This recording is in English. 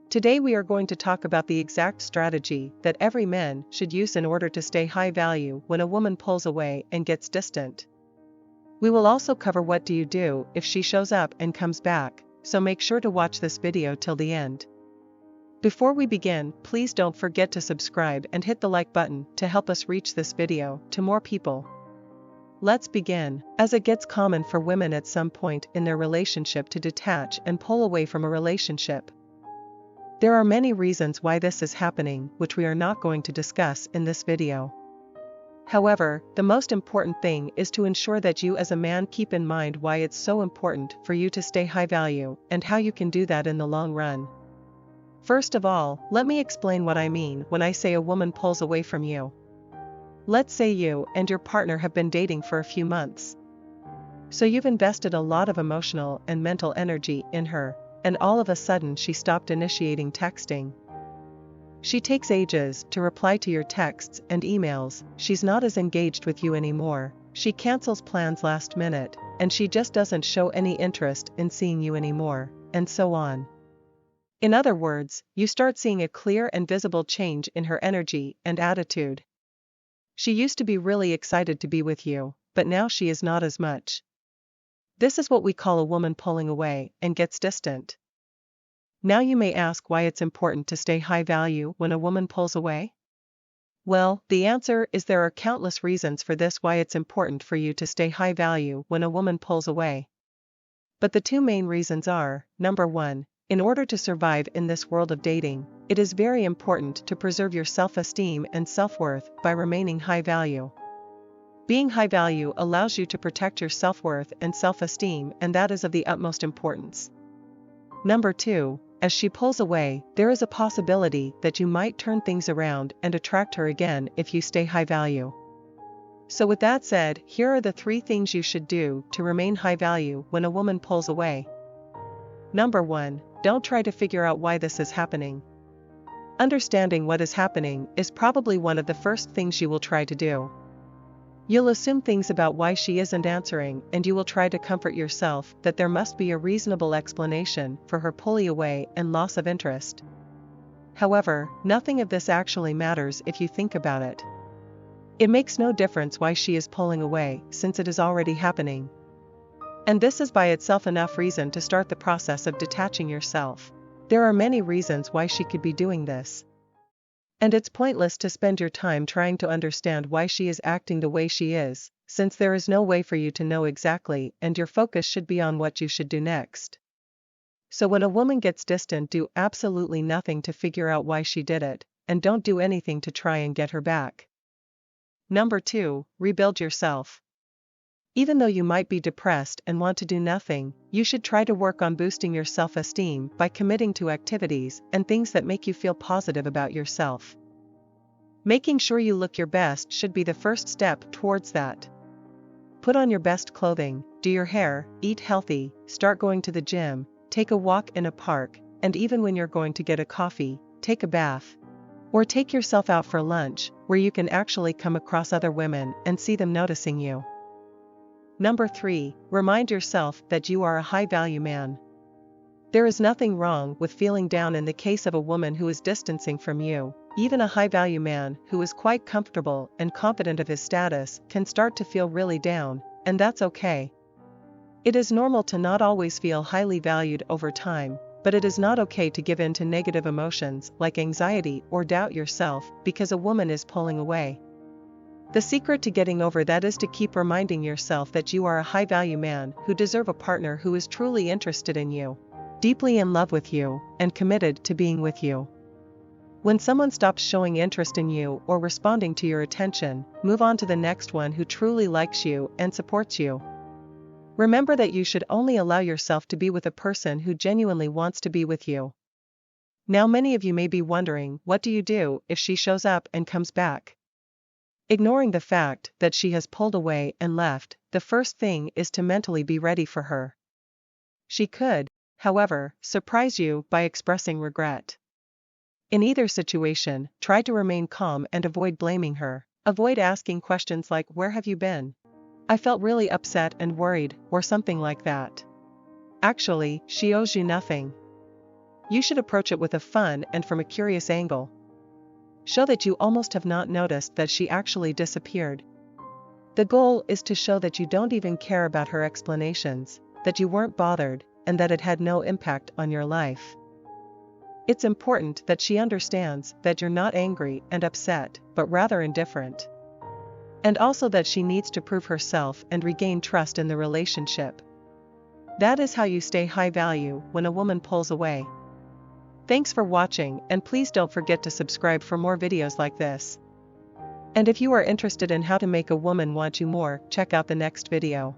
Today we are going to talk about the exact strategy that every man should use in order to stay high value when a woman pulls away and gets distant. We will also cover what do you do if she shows up and comes back, so make sure to watch this video till the end. Before we begin, please don't forget to subscribe and hit the like button to help us reach this video to more people. Let's begin. As it gets common for women at some point in their relationship to detach and pull away from a relationship. There are many reasons why this is happening, which we are not going to discuss in this video. However, the most important thing is to ensure that you as a man keep in mind why it's so important for you to stay high value and how you can do that in the long run. First of all, let me explain what I mean when I say a woman pulls away from you. Let's say you and your partner have been dating for a few months. So you've invested a lot of emotional and mental energy in her, and all of a sudden she stopped initiating texting. She takes ages to reply to your texts and emails, she's not as engaged with you anymore, she cancels plans last minute, and she just doesn't show any interest in seeing you anymore, and so on. In other words, you start seeing a clear and visible change in her energy and attitude. She used to be really excited to be with you, but now she is not as much. This is what we call a woman pulling away and gets distant. Now you may ask why it's important to stay high value when a woman pulls away? Well, the answer is there are countless reasons for this why it's important for you to stay high value when a woman pulls away. But the two main reasons are, number one, in order to survive in this world of dating, it is very important to preserve your self-esteem and self-worth by remaining high value. Being high value allows you to protect your self-worth and self-esteem, and that is of the utmost importance. Number two, as she pulls away, there is a possibility that you might turn things around and attract her again if you stay high value. So with that said, here are the 3 things you should do to remain high value when a woman pulls away. Number 1, don't try to figure out why this is happening. Understanding what is happening is probably one of the first things you will try to do. You'll assume things about why she isn't answering, and you will try to comfort yourself that there must be a reasonable explanation for her pulling away and loss of interest. However, nothing of this actually matters if you think about it. It makes no difference why she is pulling away, since it is already happening. And this is by itself enough reason to start the process of detaching yourself. There are many reasons why she could be doing this. And it's pointless to spend your time trying to understand why she is acting the way she is, since there is no way for you to know exactly, and your focus should be on what you should do next. So when a woman gets distant, do absolutely nothing to figure out why she did it, and don't do anything to try and get her back. Number 2, rebuild yourself. Even though you might be depressed and want to do nothing, you should try to work on boosting your self-esteem by committing to activities and things that make you feel positive about yourself. Making sure you look your best should be the first step towards that. Put on your best clothing, do your hair, eat healthy, start going to the gym, take a walk in a park, and even when you're going to get a coffee, take a bath. Or take yourself out for lunch, where you can actually come across other women and see them noticing you. Number 3, remind yourself that you are a high-value man. There is nothing wrong with feeling down in the case of a woman who is distancing from you. Even a high-value man who is quite comfortable and confident of his status can start to feel really down, and that's okay. It is normal to not always feel highly valued over time, but it is not okay to give in to negative emotions like anxiety or doubt yourself because a woman is pulling away. The secret to getting over that is to keep reminding yourself that you are a high-value man who deserves a partner who is truly interested in you, deeply in love with you, and committed to being with you. When someone stops showing interest in you or responding to your attention, move on to the next one who truly likes you and supports you. Remember that you should only allow yourself to be with a person who genuinely wants to be with you. Now many of you may be wondering, what do you do if she shows up and comes back? Ignoring the fact that she has pulled away and left, the first thing is to mentally be ready for her. She could, however, surprise you by expressing regret. In either situation, try to remain calm and avoid blaming her. Avoid asking questions like, "Where have you been? I felt really upset and worried," or something like that. Actually, she owes you nothing. You should approach it with a fun and from a curious angle. Show that you almost have not noticed that she actually disappeared. The goal is to show that you don't even care about her explanations, that you weren't bothered, and that it had no impact on your life. It's important that she understands that you're not angry and upset, but rather indifferent. And also that she needs to prove herself and regain trust in the relationship. That is how you stay high value when a woman pulls away. Thanks for watching, and please don't forget to subscribe for more videos like this. And if you are interested in how to make a woman want you more, check out the next video.